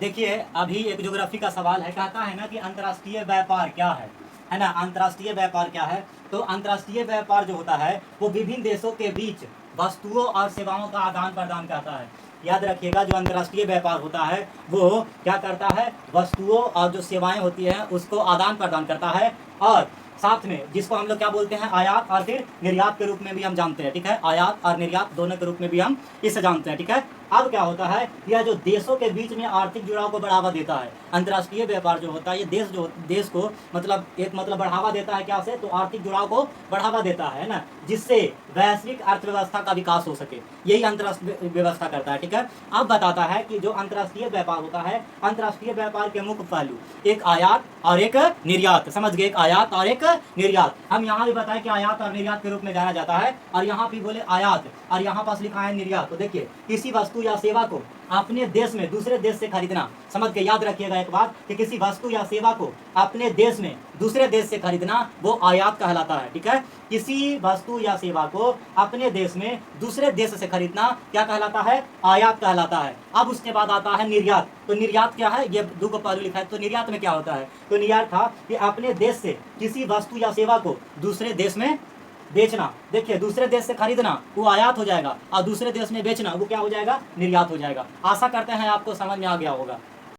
देखिए अभी एक ज्योग्राफी का सवाल है, कहता है ना कि अंतर्राष्ट्रीय व्यापार क्या है ना। अंतर्राष्ट्रीय व्यापार क्या है? तो अंतर्राष्ट्रीय व्यापार जो होता है वो विभिन्न देशों के बीच वस्तुओं और सेवाओं का आदान प्रदान करता है। याद रखिएगा, जो अंतर्राष्ट्रीय व्यापार होता है वो क्या करता है? वस्तुओं और जो सेवाएं होती हैं उसको आदान प्रदान करता है, और साथ में जिसको हम लोग क्या बोलते हैं, आयात और फिर निर्यात के रूप में भी हम जानते हैं। ठीक है, आयात और निर्यात दोनों के रूप में भी हम इसे जानते हैं। ठीक है, अब क्या होता है, यह जो देशों के बीच में आर्थिक जुड़ाव को बढ़ावा देता है। अंतर्राष्ट्रीय व्यापार जो होता है ये देश को मतलब बढ़ावा देता है। क्या से? तो आर्थिक जुड़ाव को बढ़ावा देता है ना, जिससे वैश्विक अर्थव्यवस्था का विकास हो सके। यही अंतर्राष्ट्रीय व्यवस्था करता है। ठीक है, अब बताता है कि जो अंतर्राष्ट्रीय व्यापार होता है, अंतर्राष्ट्रीय व्यापार के मुख्य पहलू एक आयात और एक निर्यात। समझ गए? एक आयात और एक निर्यात। हम यहाँ भी बताएं कि आयात और निर्यात के रूप में जाना जाता है, और यहाँ भी बोले आयात और यहाँ पास लिखा है निर्यात। तो देखिए, किसी वस्तु या सेवा को अपने देश में दूसरे देश से खरीदना। समझ के याद रखिएगा एक बात कि किसी वस्तु या सेवा को अपने देश में दूसरे देश से खरीदना वो आयात कहलाता है। ठीक है, किसी वस्तु या सेवा को अपने देश में दूसरे देश से खरीदना क्या कहलाता है? आयात कहलाता है। अब उसके बाद आता है निर्यात। तो निर्यात क्या है? ये दो को पहलू लिखा है। तो निर्यात में क्या होता है? तो निर्यात था कि अपने देश से किसी वस्तु या सेवा को दूसरे देश में बेचना। देखिए, दूसरे देश से खरीदना वो आयात हो जाएगा, और दूसरे देश में बेचना वो क्या हो जाएगा? निर्यात हो जाएगा। आशा करते हैं आपको समझ में आ गया होगा।